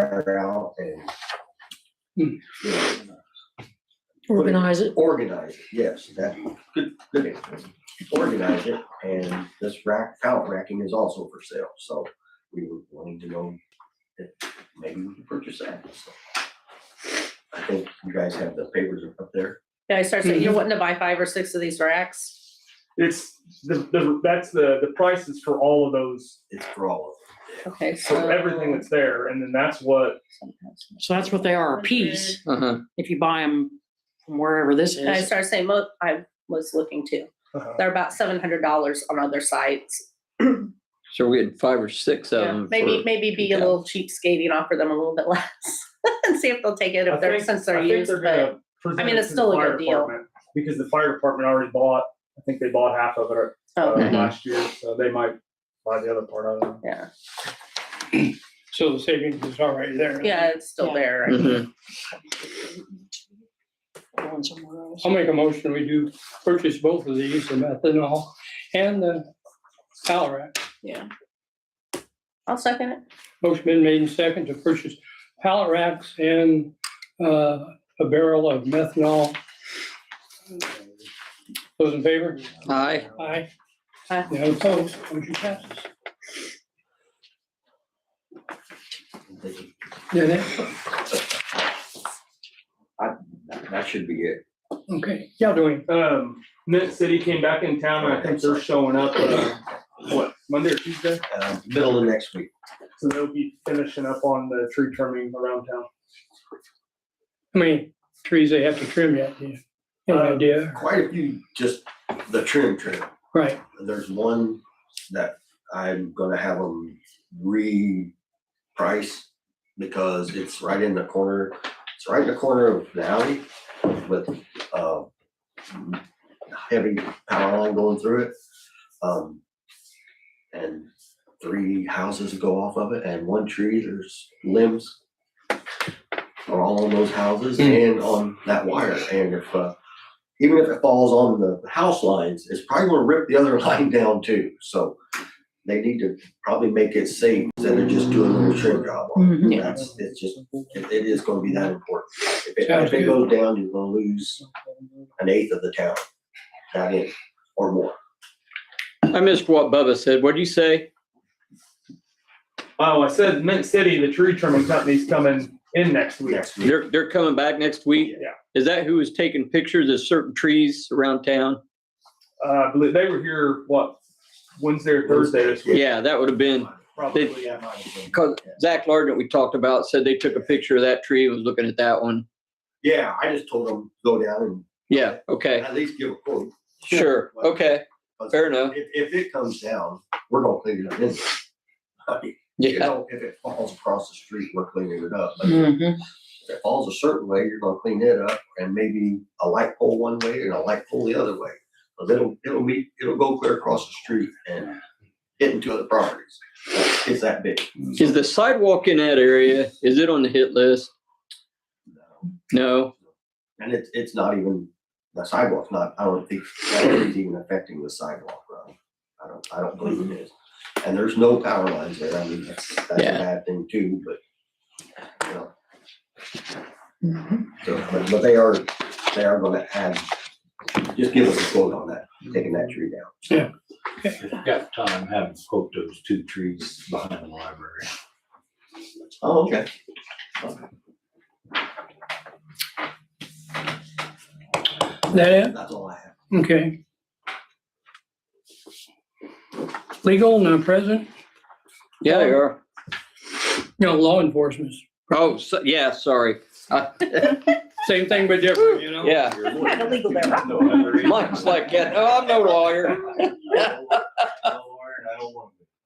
fire out and you know, Organize it. Organize it, yes, that, good answer. Organize it, and this pallet racking is also for sale, so we were wanting to know if maybe we can purchase that. So I think you guys have the papers up there. Yeah, I started saying, you're wanting to buy 5 or 6 of these racks? It's that's the prices for all of those, It's for all of them. Okay, for so. everything that's there, and then that's what. So that's what they are a piece, if you buy them from wherever this And I is. started saying, I was looking too. Uh-huh. They're about $700 on other sites. So we're getting 5 or 6 of Yeah, them. maybe be a little cheapskate and offer them a little bit less and see if they'll take it since they're used. But I mean, it's still a good deal. Because the fire department already bought, I think they bought half of it Okay. last year, so they might buy the other part of it. Yeah, So the savings is already there. yeah, it's still there. Mhm. Going somewhere else. I'll make a motion, we do purchase both of these, the methanol and the pallet rack. Yeah. I'll second it. Motion been made and second to purchase pallet racks and a barrel of methanol. Those in favor? Aye. Aye. Aye. None opposed, motion passes. Did it? That should be it. Okay, yeah, doing. Mint City came back in town, and I think they're showing up, Monday or Tuesday? Middle of next week. So they'll be finishing up on the tree trimming around town. How many trees they have to trim yet? Do you have any idea? Quite a few, just the trim. Right, There's one that I'm gonna have them reprice because it's right in the corner. It's right in the corner of the alley with heavy power line going through it. And 3 houses go off of it, and 1 tree, there's limbs are all on those houses and on that wire. And if even if it falls on the house lines, it's probably gonna rip the other line down too. So they need to probably make it safe instead of just doing a little trim job on it. Mhm. It is gonna be that important. If Sounds it good. goes down, you're gonna lose 1/8 of the town, that is, or more. I missed what Bubba said. What'd you say? Oh, I said Mint City, the tree trimming company's coming in next week. Next week. They're coming back next week? Yeah. Is that who was taking pictures of certain trees around town? I believe they were here, Wednesday or Thursday this week? Yeah, that would have been, Probably. Yeah, might have been. because Zach Lardner, we talked about, said they took a picture of that tree and was looking at that one. Yeah, I just told them, go down and Yeah, okay, at least give a quote. sure, okay, fair enough. If it comes down, we're gonna clean it up anyway. I mean, you Yeah, know, if it falls across the street, we're cleaning it up. But Mhm. if it falls a certain way, you're gonna clean it up, and maybe a light pole one way and a light pole the other way. Cause it'll go clear across the street and hit into other properties. It's that big. is the sidewalk in that area, is it on the hit list? No, And it's not even, the sidewalk's not, I don't think that is even affecting the sidewalk, Ron. I don't believe it is. And there's no power lines there. I mean, that's a Yeah. bad thing too, but, you know. Mhm. So, but they are gonna add, just give us a quote on that, taking that tree down. If you've got time, have them quote those 2 trees behind the library. Oh, okay. that it? That's all I have. Okay. Legal, not present? yeah, they are. No, law enforcement. Oh, yeah, sorry. Same thing but different, you know? Yeah, Kind of legal there. Mike's like, yeah, no, I'm no lawyer.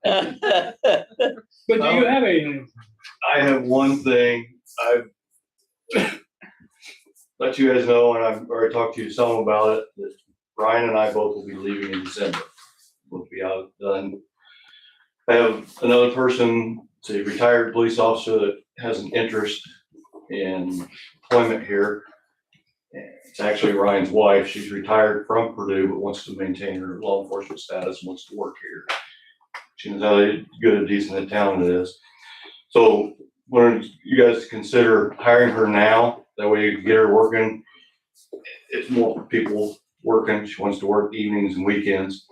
But do you have anything? I have one thing. I've let you guys know, and I've already talked to you some about it, that Ryan and I both will be leaving in December. We'll be out done. I have another person, it's a retired police officer that has an interest in employment here. And it's actually Ryan's wife. She's retired from Purdue, but wants to maintain her law enforcement status and wants to work here. She knows how good, decent a town it is. So wanted you guys to consider hiring her now. That way you can get her working. It's more people working. She wants to work evenings and weekends.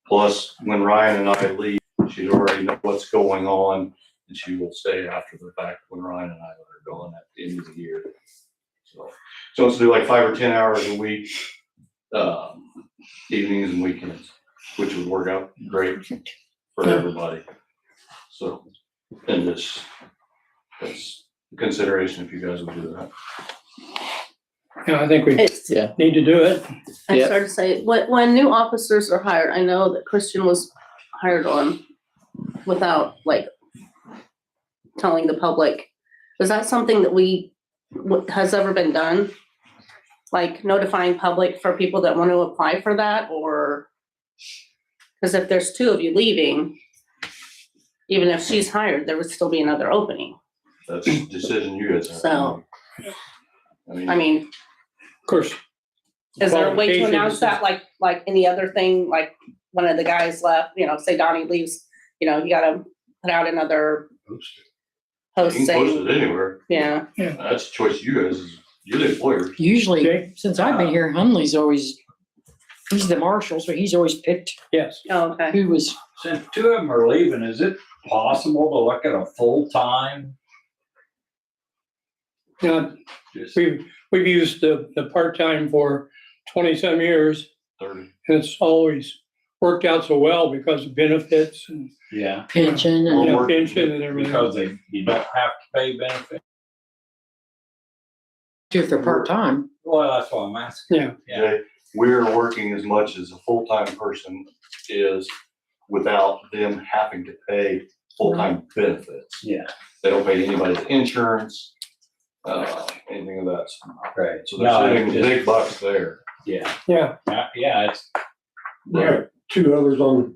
Plus, when Ryan and I leave, she'd already know what's going on, and she will stay after the fact when Ryan and I are gone at the end of the year. So she wants to do like 5 or 10 hours a week, evenings and weekends, which would work out great for everybody. So, and that's a consideration if you guys would do that. Yeah, I think we It's, need to do it. I Yeah. started to say, when new officers are hired, I know that Christian was hired on without like telling the public. Is that something that has ever been done? Like notifying public for people that want to apply for that, or? Because if there's 2 of you leaving, even if she's hired, there would still be another opening. That's a decision you guys have. So, I I mean, Of course. is there a way to announce qualifications that like any other thing, like one of the guys left, say Donnie leaves, you gotta put out another post you can post saying, it anywhere. yeah. That's a choice you guys, you're the employers. Usually, Jay? since I've been here, Hunley's always, he's the marshal, so he's always picked Yes. Oh, okay. who was, Since 2 of them are leaving, is it possible to look at a full-time? Now, Just, we've used the part-time for 20-some years, 30. and it's always worked out so well because of benefits and yeah, pension Well, and work- pension and everything. because you don't have to pay benefits. if they're part-time. Well, that's what I'm asking. Yeah. Yeah. Jay, we're working as much as a full-time person is without them having to pay full-time benefits. Yeah. They don't pay anybody's insurance, anything of that. Right. So they're saving big bucks there. Yeah. Yeah. Yeah, it's, We have 2 others on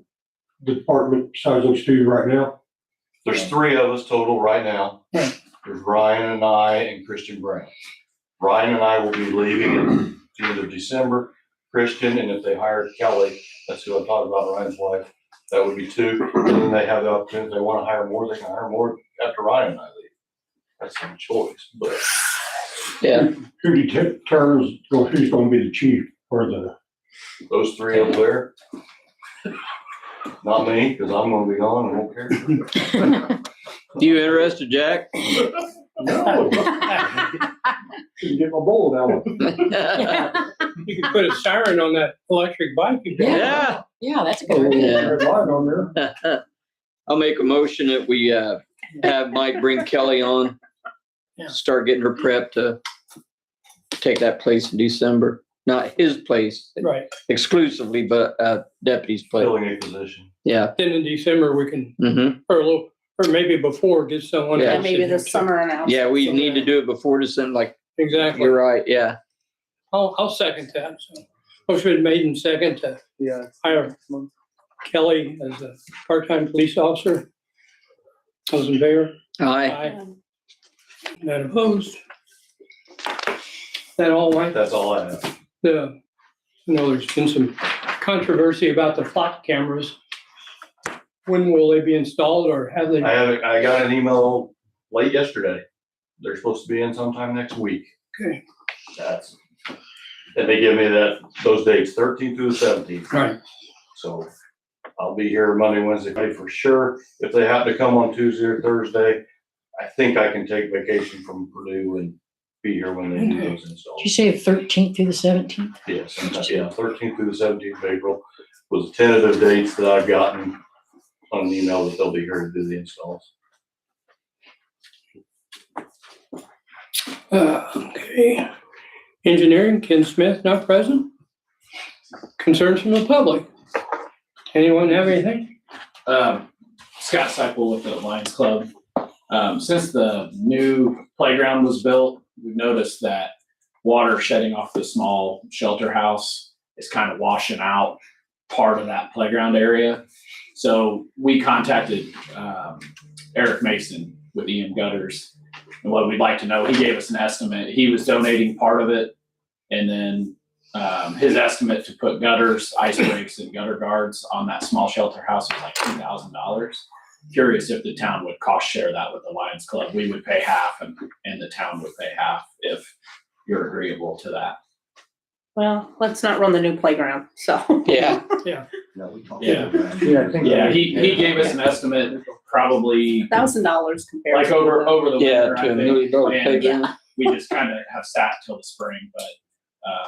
the department besides those 2 right now. There's 3 of us total right now. Right. There's Ryan and I and Christian Brown. Ryan and I will be leaving at the end of December. Christian, and if they hire Kelly, that's who I'm talking about, Ryan's wife, that would be 2. And then they have the opportunity, if they want to hire more, they can hire more after Ryan and I leave. That's their choice, but Yeah. Who determines who's gonna be the chief or the, those 3 over there, not me, because I'm gonna be gone and won't care. You interested, Jack? no. Didn't get my bullet out. You could put a siren on that electric bike you got. Yeah. Yeah, that's a good idea. Yeah. Red light on there. I'll make a motion that we have Mike bring Kelly on. Yeah. Start getting her prepped to take that place in December. Not his place Right. exclusively, but deputy's place. Filling a position. Yeah. Then in December, we can, Mm-hmm. or maybe before, get someone. Yeah. Yeah, else maybe in this here. summer announcement. Yeah, we need to do it before December. Like, Exactly. you're right. Yeah. I'll second that. So, motion been made and second to hire Kelly as a part-time police officer. Those in favor? Aye. None opposed? That all, Mike? That's all I have. There's been some controversy about the flock cameras. When will they be installed, or have they? I got an email late yesterday. They're supposed to be in sometime next week. Okay. And they give me those dates, 13th through the 17th. Right. So I'll be here Monday, Wednesday, Friday for sure. If they happen to come on Tuesday or Thursday, I think I can take vacation from Purdue and be here when they do those installs. Did you say 13th through the 17th? Yes, 13th through the 17th of April was the tentative dates that I've gotten on an email that they'll be here to do the installs. Okay. Engineering, Ken Smith, not present. Concerns from the public. Anyone have anything? Scott Seipel with the Lions Club. Since the new playground was built, we've noticed that water shedding off the small shelter house is kind of washing out part of that playground area. So we contacted Eric Mason with Ian Gutters. And what we'd like to know, he gave us an estimate. He was donating part of it. And then his estimate to put gutters, ice breaks, and gutter guards on that small shelter house was like $2,000. curious if the town would cost share that with the Lions Club. We would pay half and the town would pay half if you're agreeable to that. Well, let's not run the new playground, so. Yeah. No, we talked Yeah. about that. Yeah, he gave us an estimate, probably $1,000 compared like to. over the Yeah, winter, I to a think. $1 million And playground. we just kind of have sat till the spring, but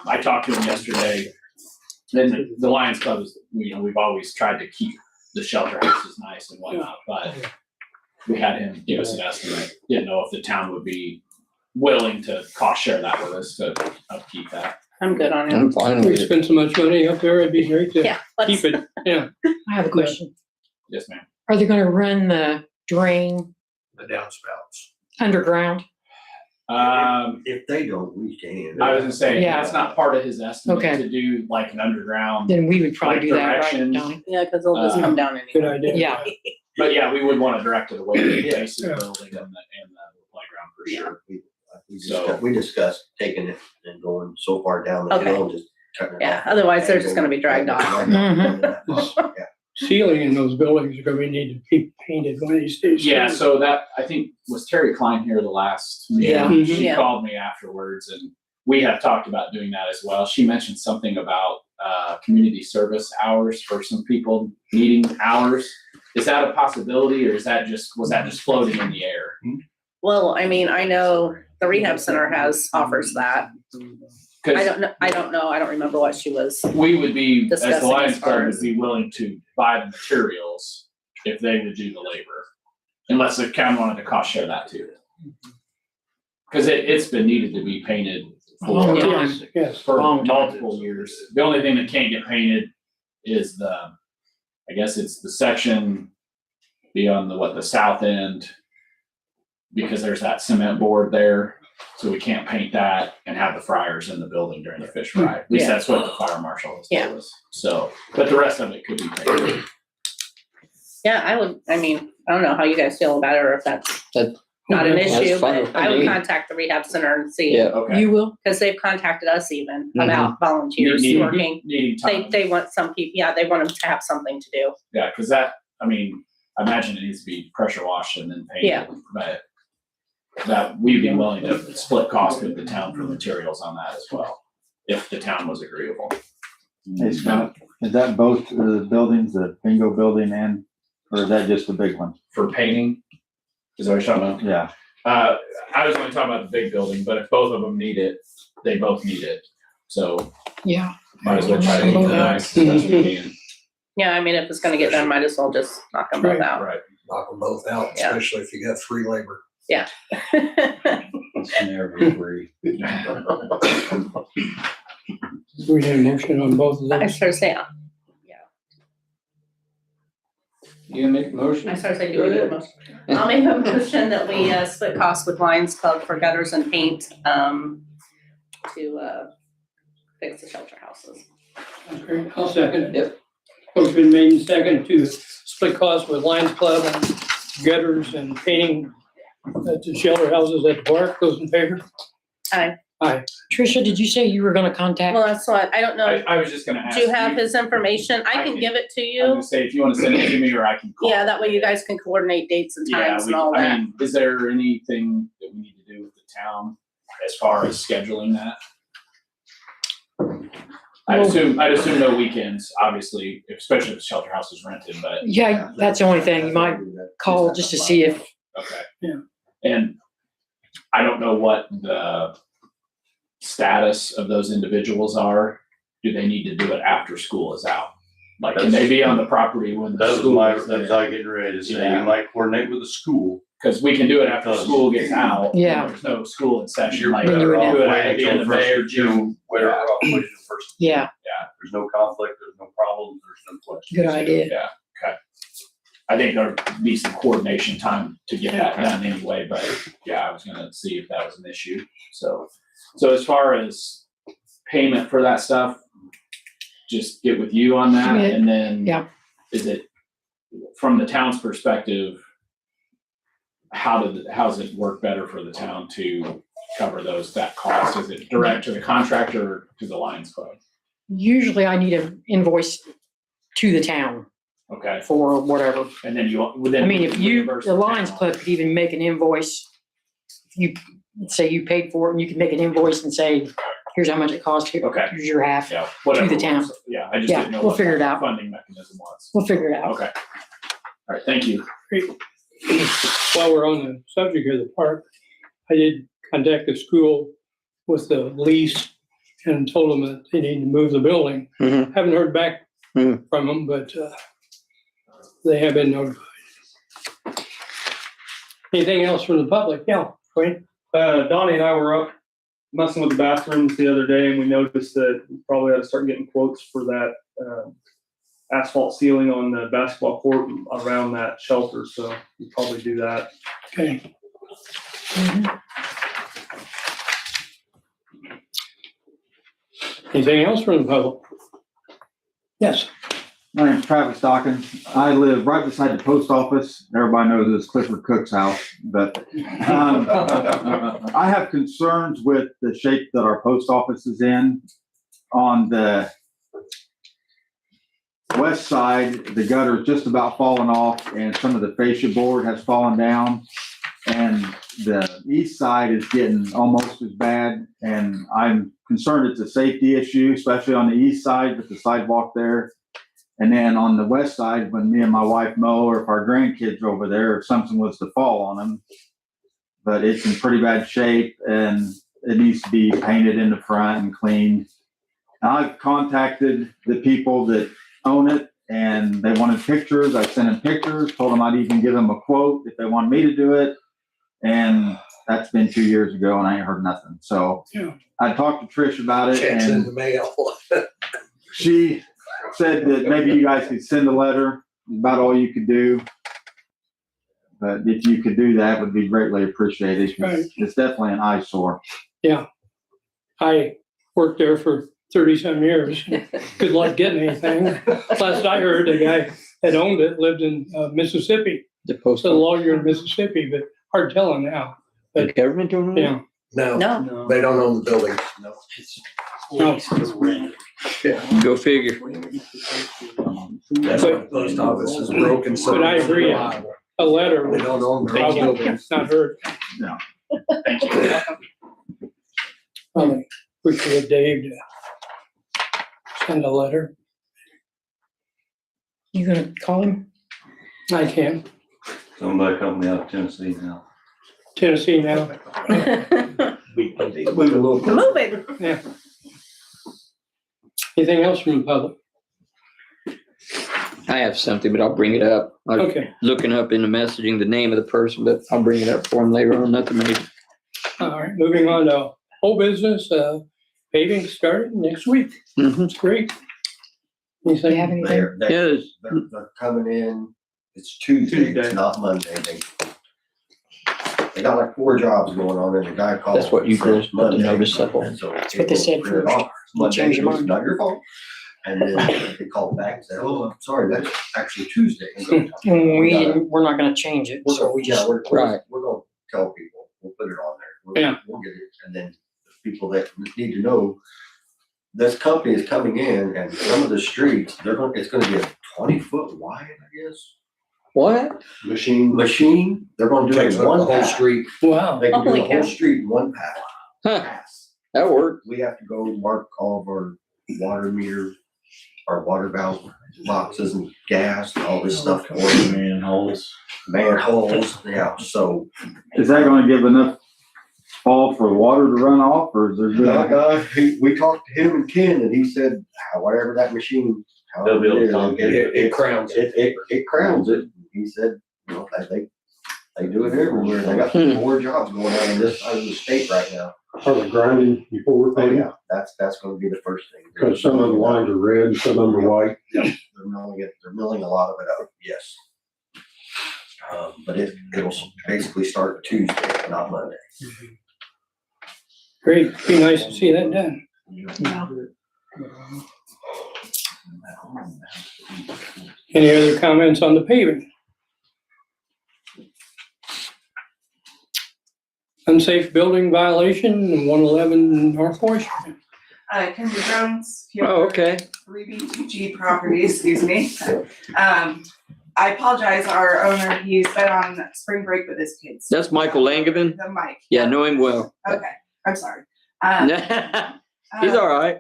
I talked to him yesterday. Then the Lions Club is, we've always tried to keep the shelter houses nice and whatnot, but we had him give us an estimate. Didn't know if the town would be willing to cost share that with us to upkeep that. I'm good on it. I'm fine We with it. spend so much money up there, it'd be great to Yeah. let's- keep it, yeah. I have a question. Yes, ma'am. Are they gonna run the drain The downspouts. underground? If they don't, we can. I was gonna say, Yeah. that's not part of his estimate Okay. to do like an underground, Then we would probably Like do that, right, directions. Donnie? Yeah, because they'll just come down Good anyway. idea. Yeah. but yeah, we would want to direct it away from the base of Yeah. the building and the playground for sure. We we discussed taking it and going so far down the Okay. hill and just cutting it Yeah, off. otherwise they're just gonna be dragged off. Mhm. Yeah. Ceiling in those buildings are gonna be need to be painted one of these days. Yeah, so that, I think, was Terry Klein here the last meeting? Yeah. Mhm. She Yeah. called me afterwards and we have talked about doing that as well. She mentioned something about community service hours for some people needing hours. Is that a possibility or was that just floating in the air? Well, I mean, I know the rehab center offers that. I 'Cause don't know, I don't remember what she was. we would be, as the Discussing Lions as far Club, would as- be willing to buy the materials if they would do the labor. Unless the county wanted to cost share that too. Cause it's been needed to be painted Long for, time. Yes, yes. for Long time. multiple years. The only thing that can't get painted is I guess it's the section beyond the south end. Because there's that cement board there, so we can't paint that and have the fryers in the building during the fish fry. At least Yeah. that's what the fire marshal has Yeah. told us. So, but the rest of it could be painted. Yeah, I don't know how you guys feel about it or if that's That- not an That's issue, fine but with I would me. contact the rehab center and see. Yeah. Okay. You will? Because they've contacted us even Mhm. about volunteers Needing- working. Needing time. They want some people, yeah, they want them to have something to do. Yeah, cause I imagine it needs to be pressure washed and then painted. Yeah. But that we'd be willing to split costs with the town for materials on that as well, if the town was agreeable. Hey Scott, is that both the buildings, the bingo building or is that just the big one? For painting, is that what you're talking about? Yeah, I was gonna talk about the big building, but if both of them need it, they both need it. So Yeah. might as well try to keep it nice as best we can. Yeah, I mean, if it's gonna get done, might as well just knock them both out. Right. Knock them both out, Yeah. especially if you got free labor. Yeah. it's never free. We had a motion on both of I those. started saying, You gonna make a motion? I started saying, do we do a motion? I'll make a motion that we split costs with Lions Club for gutters and paint to fix the shelter houses. Okay, I'll second it. Yep. Motion been made and second to split costs with Lions Club on gutters and painting at the shelter houses at the park. Those in favor? Aye. Aye. Tricia, did you say you were gonna contact? Well, that's what, I don't know, I was just gonna ask. do you have his information? I I can can- give it to I was you. gonna say, if you wanna send it to me or I can call. Yeah, that way you guys can coordinate dates and times and all that. Is there anything that we need to do with the town as far as scheduling that? I'd assume no weekends, obviously, especially if the shelter house is rented, but, Yeah, that's the only thing. You might call just to see if, okay. Yeah. And I don't know what the status of those individuals are. Do they need to do it after school is out? Like, can they be on the property when the That was school my, is that's there? how I getting ready to say, Yeah. you might coordinate with the school. Cause we can do it after school gets out. when Yeah. There's no school in session, You're like, Then you better would off do it at waiting the till end of May or first, June. whatever, off waiting till first. yeah, There's no conflict, there's no problems, there's no questions. good idea. Yeah, okay. I think there'd be some coordination time to get that done anyway, but yeah, I was gonna see if that was an issue. So as far as payment for that stuff, just get with you on that Yeah. and then. Yeah. Is it, from the town's perspective, how's it work better for the town to cover that cost? Is it direct to the contractor or to the Lions Club? Usually I need an invoice to the town. Okay, for whatever. and then you, within. I mean, if you, reimburse the Lions town. Club could even make an invoice. You say you paid for it and you can make an invoice and say, here's how much it cost, Okay. here's your half. Yeah, whatever. the town. works. Yeah, I just Yeah, didn't know we'll what figure it the out. funding mechanism was. We'll figure it out. Okay. All right, thank you. While we're on the subject of the park, I did contact the school with the lease and told them that they need to move the building. Mhm. Haven't heard back Mhm. from them, but they have been notified. Anything else from the public? Yeah, Wayne? Donnie and I were up messing with the bathrooms the other day, and we noticed that we probably ought to start getting quotes for that asphalt ceiling on the basketball court around that shelter. So we'll probably do that. Okay. Anything else from the public? Yes. My name's Travis Dawkins. I live right beside the post office. Everybody knows it's Clifford Cook's house, but I have concerns with the shape that our post office is in. On the west side, the gutter is just about falling off and some of the fascia board has fallen down. And the east side is getting almost as bad. And I'm concerned it's a safety issue, especially on the east side with the sidewalk there. And then on the west side, when me and my wife mow, or if our grandkids are over there, if something was to fall on them. But it's in pretty bad shape and it needs to be painted in the front and cleaned. And I've contacted the people that own it and they wanted pictures. I sent them pictures, told them I'd even give them a quote if they wanted me to do it. And that's been 2 years ago and I ain't heard nothing. So Yeah. I talked to Trish about it Checks in and the mail. she said that maybe you guys could send a letter, about all you could do. But if you could do that, would be greatly appreciated. 'Cause Right. It's definitely an eyesore. Yeah. I worked there for 30-some years. Good luck getting anything. Last I heard, the guy that owned it lived in Mississippi. The post So a office. lawyer in Mississippi, but hard telling now. The government don't know? Yeah. No, No, they don't own the building. No. No. Go figure. That's why the post office is broken. So But I agree. A letter They would don't own their own probably buildings. not hurt. No. Probably quick with Dave to send a letter. You gonna call him? I can. Somebody company out of Tennessee now. Tennessee now. Move a little. move it. Yeah. Anything else from the public? I have something, but I'll bring it up. I was Okay. looking up in the messaging the name of the person, but I'll bring it up for him later on. Nothing major. All right, moving on to whole business, paving started next week. Mhm. It's great. Do you have Anything? anything? Yes. They're coming in, it's Tuesday, it's not Monday. They got like 4 jobs going on and the guy called. That's what you and said girls put the Monday. notice up on. And so That's what they said April first. 3rd, Monday, Change your it's mind. not your fault. And then they called back and said, oh, I'm sorry, that's actually Tuesday. And so We're not gonna change it, so we just, we're Right. gonna tell people, we'll put it on there. We'll- Yeah. We'll get it, and then the people that need to know, this company is coming in and some of the streets, it's gonna be a 20-foot wide, I guess. What? Machine, they're gonna do it in one pass. street. Wow. They can do Holy the whole cow. street in one pass. Huh, that worked. We have to go mark all of our water meters, our water valve boxes and gas and all this stuff. Manholes. Manholes, yeah, so. Is that gonna give enough fall for water to run off or is there? That guy, we talked to him and Ken and he said, whatever that machine. They'll be able to however contact it. it crowns it. It crowns it. He said, they do it everywhere. They got 4 jobs going on in this side of the state right now. Are they grinding before Oh, they? yeah, that's gonna be the first thing. Because some of the lines are red, some of them are white. They're milling a lot of it out, yes. But it'll basically start Tuesday, not Monday. Great. Be nice to see that done. Any other comments on the paving? Unsafe building violation in 111 North Washington. Kenzie Jones. here Oh, for okay. 3B2G Properties, excuse me. I apologize, our owner, he's been on spring break with his kids. That's Michael Langevin? The Mike. Yeah, know him well. Okay, I'm sorry. He's all right.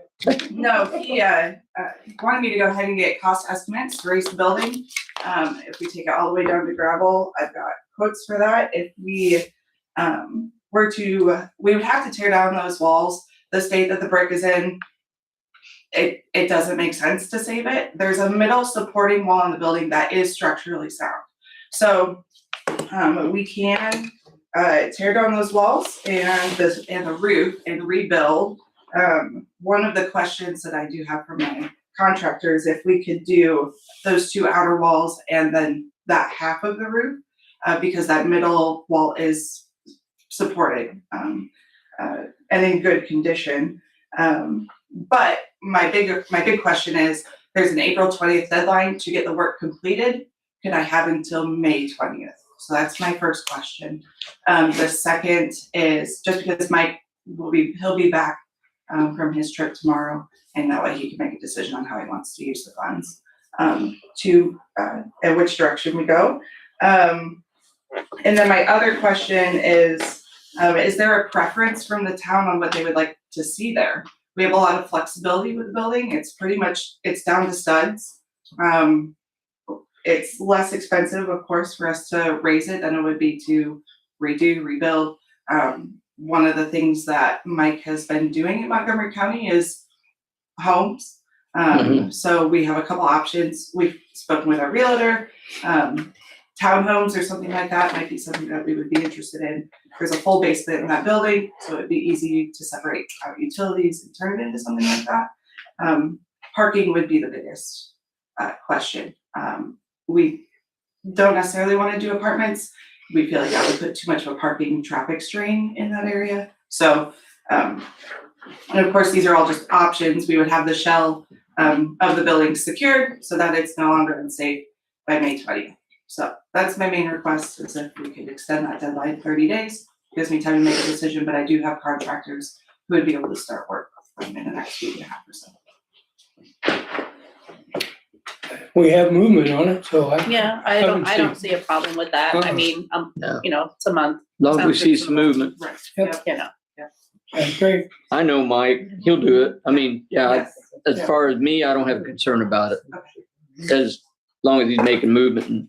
No, he wanted me to go ahead and get cost estimates to raise the building. If we take it all the way down to gravel, I've got quotes for that. If we were to, we would have to tear down those walls. The state that the brick is in, it doesn't make sense to save it. There's a middle supporting wall in the building that is structurally sound. So we can tear down those walls and the roof and rebuild. One of the questions that I do have from my contractors, if we could do those two outer walls and then that half of the roof, because that middle wall is supported and in good condition. But my big question is, there's an April 20th deadline to get the work completed. Can I have until May 20th? So that's my first question. The second is just because Mike he'll be back from his trip tomorrow, and that way he can make a decision on how he wants to use the funds in which direction we go. And then my other question is there a preference from the town on what they would like to see there? We have a lot of flexibility with the building. It's pretty much, it's down to studs. It's less expensive, of course, for us to raise it than it would be to rebuild. One of the things that Mike has been doing in Montgomery County is homes. So we have a couple options. We've spoken with our realtor. Townhomes or something like that might be something that we would be interested in. There's a full basement in that building, so it'd be easy to separate out utilities and turn it into something like that. Parking would be the biggest question. We don't necessarily want to do apartments. We feel like that would put too much of a parking traffic strain in that area. So, and of course, these are all just options. We would have the shell of the building secured so that it's no longer unsafe by May 20th. So that's my main request, is if we could extend that deadline 30 days. Gives me time to make a decision, but I do have contractors who would be able to start work in the next week and a half or so. We have movement on it, so Yeah, I don't see a problem with that. I mean, No. it's a month. As long as we Sounds see some reasonable. movement. Right. Yep. Yep. that's great. I know Mike, he'll do it. I mean, yeah, Yes. as far as me, I don't have a concern about it. Okay. As long as he's making movement. And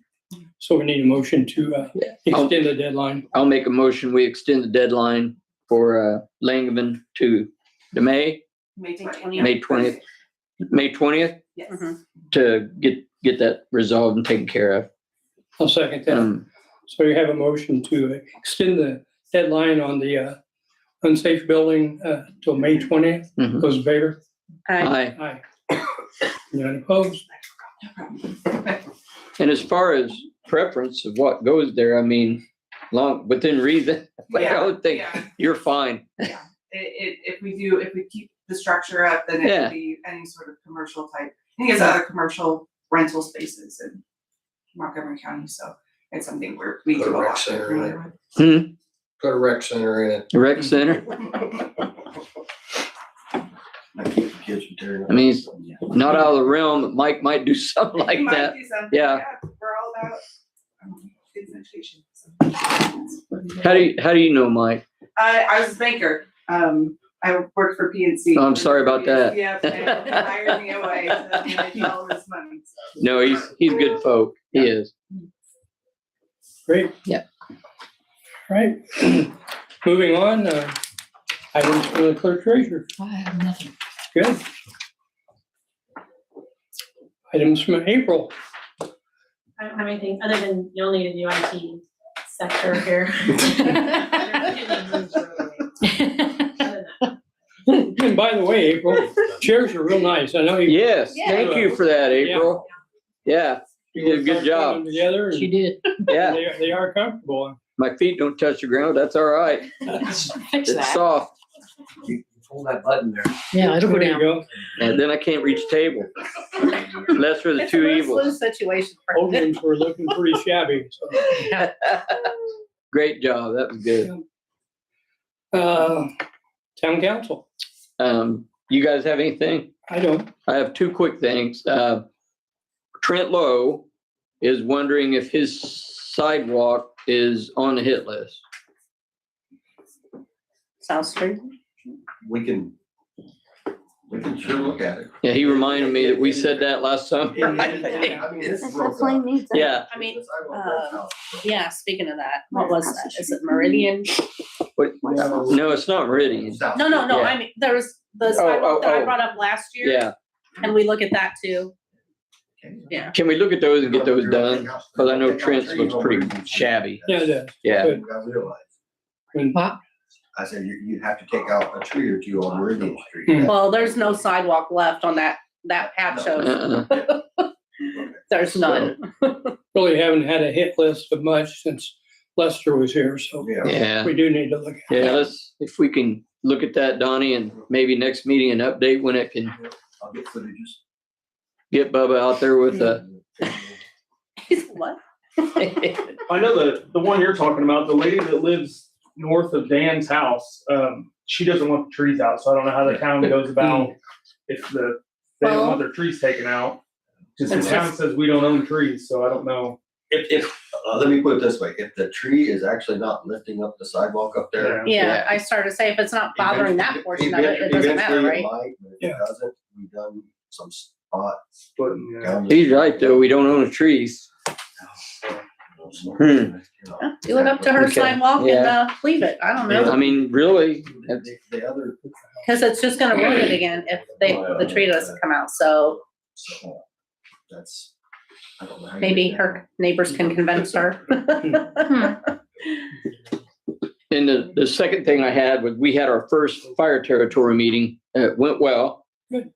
So we need a motion to extend the deadline. I'll make a motion, we extend the deadline for Langevin to the May 20th. May 20th. May 20th Yes. Mhm. to get that resolved and taken care of. I'll second that. So you have a motion to extend the deadline on the unsafe building till May 20th. Mhm. Those in favor? Aye. Aye. None opposed? And as far as preference of what goes there, I mean, within reason, I would think Yeah. you're fine. If we keep the structure up, then it Yeah. would be any sort of commercial type. He has other commercial rental spaces in Montgomery County, so it's something we Put a do a rec lot. center in it. Hmm? Put a rec center in it. The rec center. Kids would tear it up. I mean, it's not out of the realm that Mike might do something like Might that. do something, Yeah. We're all about kids education. How do you know Mike? I was a banker. I worked for PNC. Oh, I'm sorry about that. Yep, and they hired me away to manage all this money. So. No, he's good folk. He is. Great. Yeah. Right. Moving on, items for the clerk treasurer. I have nothing. Good. Items from April. I don't have anything other than you'll need a new IT sector here. And by the way, April, chairs are real nice. I know you. Yes, thank you for that, April. Yeah, you did a good job. Together. And She did. Yeah, they are comfortable. my feet don't touch the ground. That's all right. Fix It's that. soft. You pull that button there. Yeah, it'll go There you down. go. And then I can't reach table. Lesser of the two evils. Situation. Old ones were looking pretty shabby. So. Great job. That was good. Town council. You guys have anything? I don't. I have two quick things. Trent Lowe is wondering if his sidewalk is on the hit list. South Street. We can sure look at it. Yeah, he reminded me that we said that last summer. I mean, it's broke up. Yeah. I mean, The sidewalk right now is broke. yeah, speaking of that, what was that? Is it Meridian? But, no, it's not Meridian. South No, no, no, Yeah. I mean, there was the sidewalk that I oh. brought up last year. Yeah. Can we look at that too? Yeah. Can we look at those and get those done? Because I know Trent's looks pretty shabby. Yeah, it is. Yeah. You gotta realize. And I said you have to take out a tree or two on Meridian Street. Hmm. Well, there's no sidewalk left on that patch of, Uh-uh. there's none. really haven't had a hit list of much since Lester was here, so Yeah. Yeah. we do need to look at it. Yeah, if we can look at that, Donnie, and maybe next meeting an update when it can I'll get footages. get Bubba out there with a. What? I know the one you're talking about, the lady that lives north of Dan's house, she doesn't want the trees out, so I don't know how the town goes about if they don't want their trees taken out. Just the town says we don't own trees, so I don't know. If let me put it this way, if the tree is actually not lifting up the sidewalk up there. Yeah, I started to say, if it's not bothering that portion of it, it doesn't matter, right? Eventually it might, but if it doesn't, we've done some spots. Yeah. He's right, though. We don't own the trees. Do it up to her Okay. sidewalk and, Yeah. leave it, I don't I know, mean, really, The other, cause it's just gonna ruin it again if the tree doesn't come out, so so that's, I don't know. how you maybe do that. her neighbors can convince her. and the second thing I had was we had our first fire territory meeting. It went well. Good.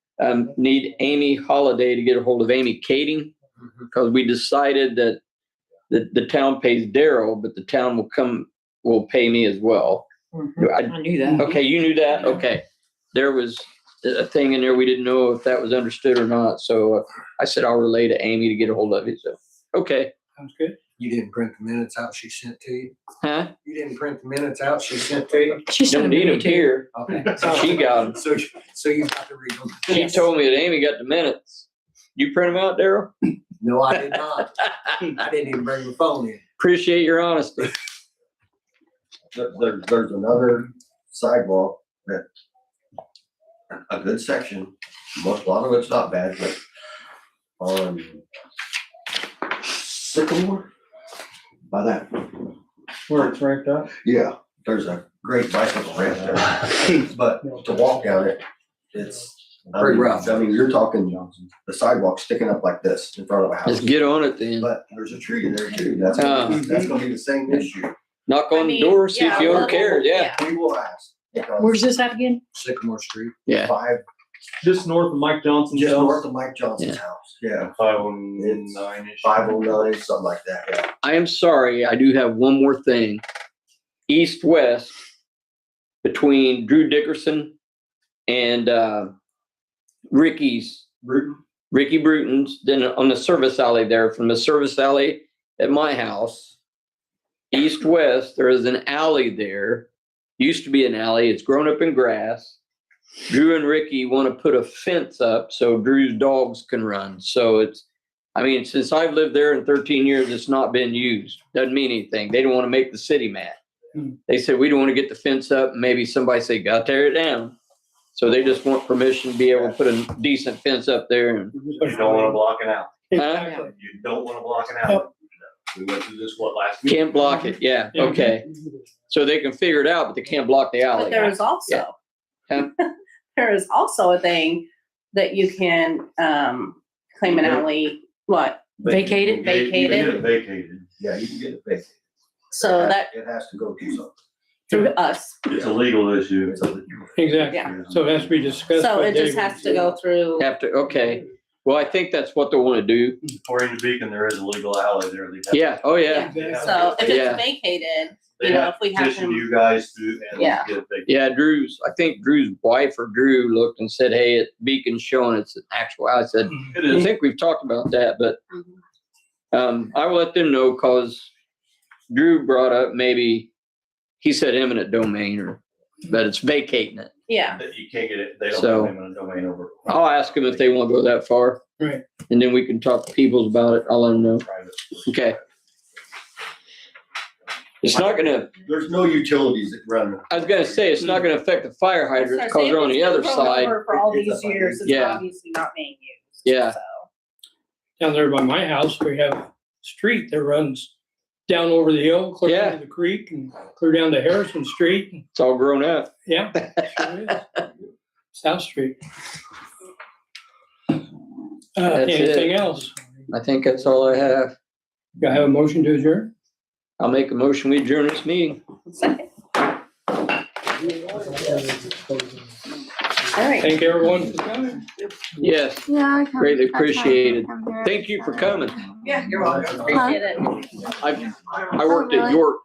Need Amy Holiday to get a hold of Amy Kading because we decided that the town pays Daryl, but the town will pay me as well. I knew that. Okay, you knew that? Okay. There was a thing in there we didn't know if that was understood or not. So I said I'll relay to Amy to get a hold of it. So, okay. Sounds good. You didn't print the minutes out she sent to you? Huh? You didn't print the minutes out she sent to you? She Don't sent need me them too. here. Okay. She got them. So you got to read them. She told me that Amy got the minutes. You print them out, Daryl? No, I did not. I didn't even bring the phone in. Appreciate your honesty. There's another sidewalk that, a good section, a lot of it's not bad, but on Sycamore, by that, Where it's ranked up. yeah, there's a great bicycle ramp there. But to walk down it, it's Pretty rough. I mean, you're talking the sidewalk sticking up like this in front of a house. Let's get on it then. But there's a tree there too. That's gonna be the same issue. Knock on the door, see if you don't care. Yeah. We will ask. because Where's this at again? Sycamore Street. Yeah. Five, Just north of Mike Johnson's just house. north of Mike Johnson's house. Yeah. 509-ish. 509, something like that, yeah. I am sorry. I do have one more thing. East-west between Drew Dickerson and Ricky Bruton's, then on the service alley there, from the service alley at my house, east-west, there is an alley there. Used to be an alley. It's grown up in grass. Drew and Ricky want to put a fence up so Drew's dogs can run. So it's, I mean, since I've lived there in 13 years, it's not been used. Doesn't mean anything. They don't want to make the city mad. They said, we don't want to get the fence up. Maybe somebody say, gotta tear it down. So they just want permission to be able to put a decent fence up there. And You don't wanna block it out. Exactly. You don't wanna block it out. We went through this, last week? can't block it. Yeah. Okay. So they can figure it out, but they can't block the alley. But there is also, Yeah. there is also a thing that you can, claim an alley, what? Vacated? You can get it Vacated, vacated. Yeah, you can get it fixed. so that, It has to go through something. through us, It's a legal issue. It's a- Exactly. yeah. So it has to be discussed. So by it just David. has to go through, Have to, okay. Well, I think that's what they want to do. According to Beacon, there is a legal alley there. They have- Yeah. Oh, yeah. so if Yeah. it's vacated, They you know, have if we to have petition him, you guys to, and Yeah. get it vacated. Yeah. I think Drew's wife or Drew looked and said, hey, it Beacon's showing it's an actual. I said, It I is. think we've talked about that, but I will let them know because Drew brought up maybe, he said eminent domain but it's vacating it. Yeah. that you can't get it, they don't So- have eminent domain over. I'll ask them if they want to go that far. Right. And then we can talk to Peoples about it. I'll let them know. Private. Okay. It's not gonna, There's no utilities that run. I was gonna say, it's not gonna affect the fire hydrants because they're on the other side. For all It's these a- years, it's Yeah. obviously not being used. Yeah. so. Down there by my house, we have a street that runs down over the hill, clear Yeah. down to the creek and clear down to Harrison Street. It's all grown up. Yeah, sure is. South Street. That's it. Anything else? I think that's all I have. You have a motion to adjourn? I'll make a motion, we adjourn this meeting. Second. All right. Thank everyone for coming. Yes, Yeah, greatly appreciated. Thank you for coming. Yeah, you're welcome. Appreciate it. I worked at really? York